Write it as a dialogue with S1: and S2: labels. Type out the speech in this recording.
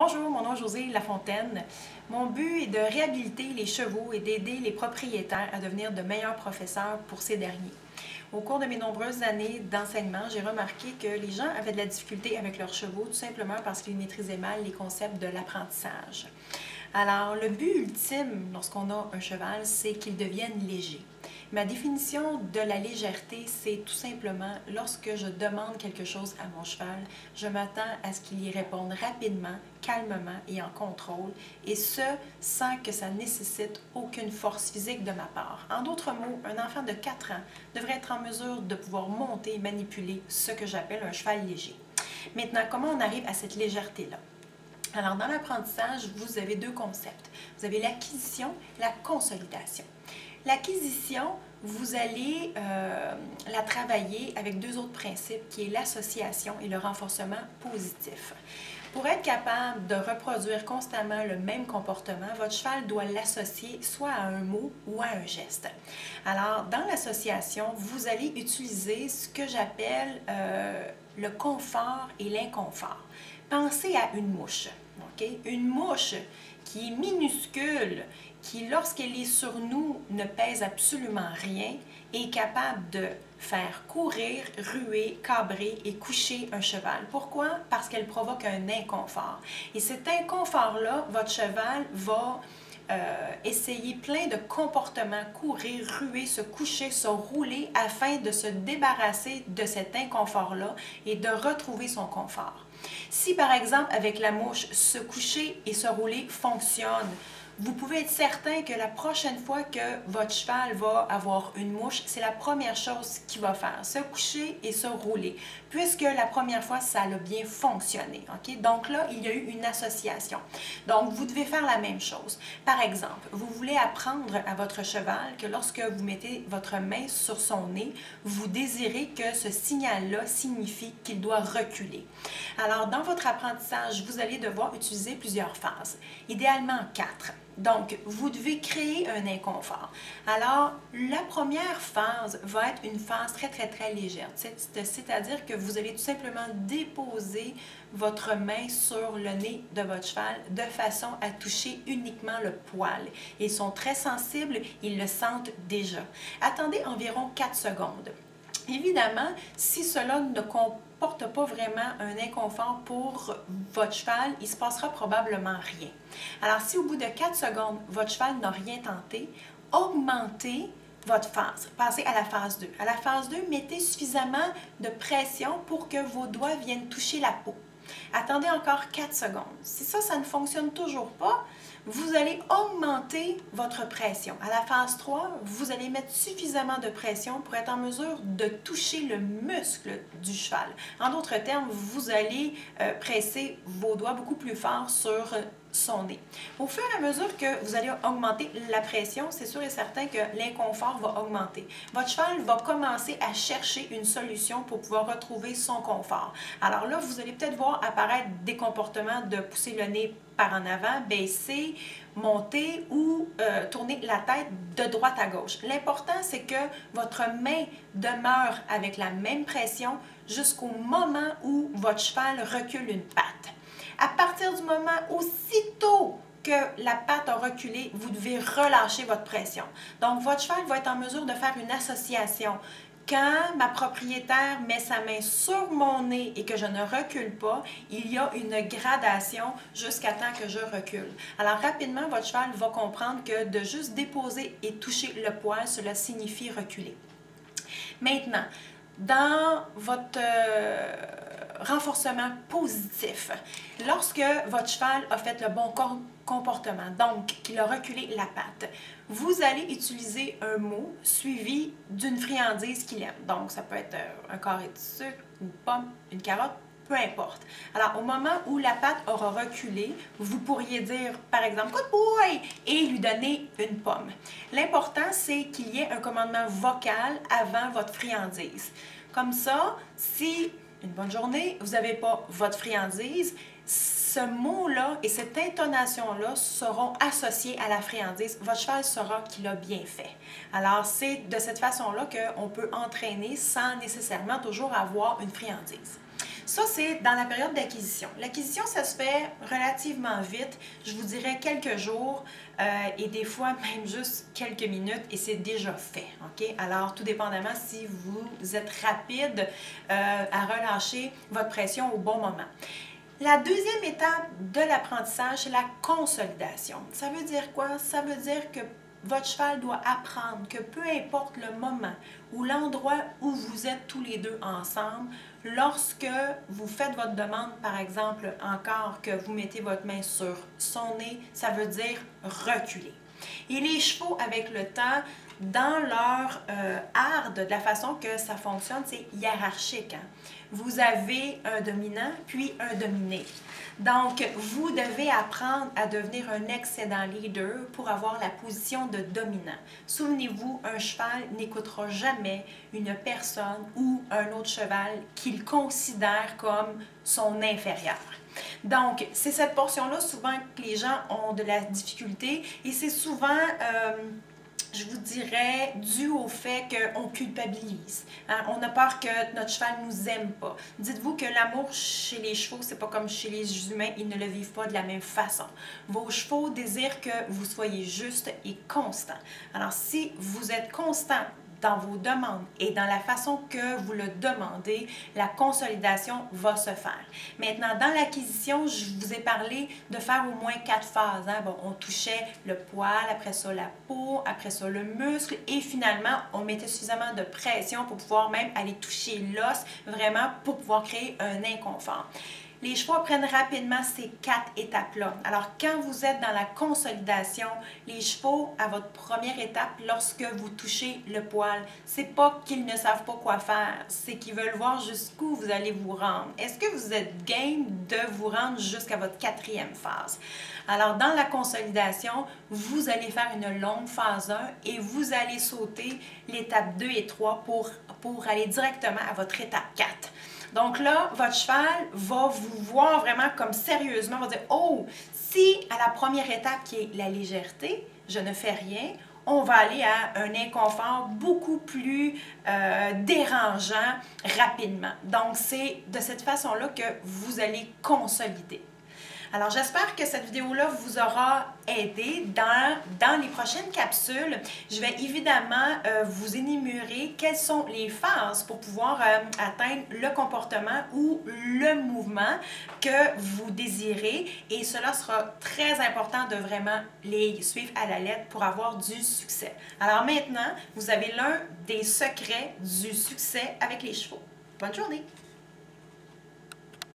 S1: Bonjour, mon nom est Josée Lafontaine. Mon but est de réhabiliter les chevaux et d'aider les propriétaires à devenir de meilleurs professeurs pour ces derniers. Au cours de mes nombreuses années d'enseignement, j'ai remarqué que les gens avaient de la difficulté avec leurs chevaux, tout simplement parce qu'ils maîtrisaient mal les concepts de l'apprentissage. Alors, le but ultime lorsqu'on a un cheval, c'est qu'il devienne léger. Ma définition de la légèreté, c'est tout simplement lorsque je demande quelque chose à mon cheval, je m'attends à ce qu'il y réponde rapidement, calmement et en contrôle, et ce, sans que ça nécessite aucune force physique de ma part. En d'autres mots, un enfant de 4 ans devrait être en mesure de pouvoir monter et manipuler ce que j'appelle un cheval léger. Maintenant, comment on arrive à cette légèreté-là? Alors, dans l'apprentissage, vous avez deux concepts. Vous avez l'acquisition et la consolidation. L'acquisition, vous allez la travailler avec deux autres principes, qui est l'association et le renforcement positif. Pour être capable de reproduire constamment le même comportement, votre cheval doit l'associer soit à un mot ou à un geste. Alors, dans l'association, vous allez utiliser ce que j'appelle le confort et l'inconfort. Pensez à une mouche. Okay? Une mouche qui est minuscule, qui, lorsqu'elle est sur nous, ne pèse absolument rien, est capable de faire courir, ruer, cabrer et coucher un cheval. Pourquoi? Parce qu'elle provoque un inconfort. Et cet inconfort-là, votre cheval va essayer plein de comportements, courir, ruer, se coucher, se rouler, afin de se débarrasser de cet inconfort-là et de retrouver son confort. Si par exemple avec la mouche, se coucher et se rouler fonctionne, vous pouvez être certain que la prochaine fois que votre cheval va avoir une mouche, c'est la première chose qu'il va faire, se coucher et se rouler, puisque la première fois, ça a bien fonctionné. Okay? Donc là, il y a eu une association. Donc, vous devez faire la même chose. Par exemple, vous voulez apprendre à votre cheval que lorsque vous mettez votre main sur son nez, vous désirez que ce signal-là signifie qu'il doit reculer. Alors, dans votre apprentissage, vous allez devoir utiliser plusieurs phases, idéalement 4. Donc, vous devez créer un inconfort. Alors, la première phase va être une phase très légère. C'est-à-dire que vous allez tout simplement déposer votre main sur le nez de votre cheval de façon à toucher uniquement le poil. Ils sont très sensibles, ils le sentent déjà. Attendez environ 4 secondes. Évidemment, si cela ne comporte pas vraiment un inconfort pour votre cheval, il ne se passera probablement rien. Alors, si au bout de 4 secondes, votre cheval n'a rien tenté, augmentez votre phase. Passez à la phase 2. À la phase 2, mettez suffisamment de pression pour que vos doigts viennent toucher la peau. Attendez encore 4 secondes. Si ça ne fonctionne toujours pas, vous allez augmenter votre pression. À la phase 3, vous allez mettre suffisamment de pression pour être en mesure de toucher le muscle du cheval. En d'autres termes, vous allez presser vos doigts beaucoup plus fort sur son nez. Au fur et à mesure que vous allez augmenter la pression, c'est sûr et certain que l'inconfort va augmenter. Votre cheval va commencer à chercher une solution pour pouvoir retrouver son confort. Alors là, vous allez peut-être voir apparaître des comportements de pousser le nez par en avant, baisser, monter ou tourner la tête de droite à gauche. L'important, c'est que votre main demeure avec la même pression jusqu'au moment où votre cheval recule une patte. À partir du moment aussitôt que la patte a reculé, vous devez relâcher votre pression. Donc, votre cheval va être en mesure de faire une association. Quand ma propriétaire met sa main sur mon nez et que je ne recule pas, il y a une gradation jusqu'à temps que je recule. Alors, rapidement, votre cheval va comprendre que de juste déposer et toucher le poil, cela signifie reculer. Maintenant, dans votre renforcement positif, lorsque votre cheval a fait le bon comportement, donc qu'il a reculé la patte, vous allez utiliser un mot suivi d'une friandise qu'il aime. Donc, ça peut être un carré de sucre, une pomme, une carotte, peu importe. Alors, au moment où la patte aura reculé, vous pourriez dire, par exemple, « Good boy » et lui donner une pomme. L'important, c'est qu'il y ait un commandement vocal avant votre friandise. Comme ça, si une bonne journée, vous n'avez pas votre friandise, ce mot-là et cette intonation-là seront associés à la friandise. Votre cheval saura qu'il a bien fait. Alors, c'est de cette façon-là qu'on peut entraîner sans nécessairement toujours avoir une friandise. Ça, c'est dans la période d'acquisition. L'acquisition, ça se fait relativement vite, je vous dirais quelques jours et des fois même juste quelques minutes et c'est déjà fait. OK? Alors, tout dépendamment si vous êtes rapide à relâcher votre pression au bon moment. La deuxième étape de l'apprentissage, c'est la consolidation. Ça veut dire quoi? Ça veut dire que votre cheval doit apprendre que peu importe le moment ou l'endroit où vous êtes tous les deux ensemble, lorsque vous faites votre demande, par exemple, encore que vous mettez votre main sur son nez, ça veut dire reculer. Et les chevaux, avec le temps, dans leur art, de la façon que ça fonctionne, c'est hiérarchique. Hein? Vous avez un dominant, puis un dominé. Donc, vous devez apprendre à devenir un excellent leader pour avoir la position de dominant. Souvenez-vous, un cheval n'écoutera jamais une personne ou un autre cheval qu'il considère comme son inférieur. Donc, c'est cette portion-là souvent que les gens ont de la difficulté et c'est souvent je vous dirais, dû au fait qu'on culpabilise. Hein? On a peur que notre cheval ne nous aime pas. Dites-vous que l'amour chez les chevaux, c'est pas comme chez les humains, ils ne le vivent pas de la même façon. Vos chevaux désirent que vous soyez juste et constant. Alors, si vous êtes constant dans vos demandes et dans la façon que vous le demandez, la consolidation va se faire. Maintenant, dans l'acquisition, je vous ai parlé de faire au moins 4 phases. Hein? Bon, on touchait le poil, après ça la peau, après ça le muscle et finalement, on mettait suffisamment de pression pour pouvoir même aller toucher l'os, vraiment pour pouvoir créer un inconfort. Les chevaux apprennent rapidement ces 4 étapes-là. Alors, quand vous êtes dans la consolidation, les chevaux, à votre première étape, lorsque vous touchez le poil, c'est pas qu'ils ne savent pas quoi faire, c'est qu'ils veulent voir jusqu'où vous allez vous rendre. Est-ce que vous êtes game de vous rendre jusqu'à votre 4e phase? Alors, dans la consolidation, vous allez faire une longue phase 1 et vous allez sauter l'étape 2 et 3 pour aller directement à votre étape 4. Donc là, votre cheval va vous voir vraiment comme sérieusement, va dire « Oh, si à la première étape qui est la légèreté, je ne fais rien, on va aller à un inconfort beaucoup plus dérangeant rapidement. » Donc, c'est de cette façon-là que vous allez consolider. Alors, j'espère que cette vidéo-là vous aura aidé. Dans les prochaines capsules, je vais évidemment vous énumérer quelles sont les phases pour pouvoir atteindre le comportement ou le mouvement que vous désirez. Et cela sera très important de vraiment les suivre à la lettre pour avoir du succès. Alors maintenant, vous avez l'un des secrets du succès avec les chevaux. Bonne journée!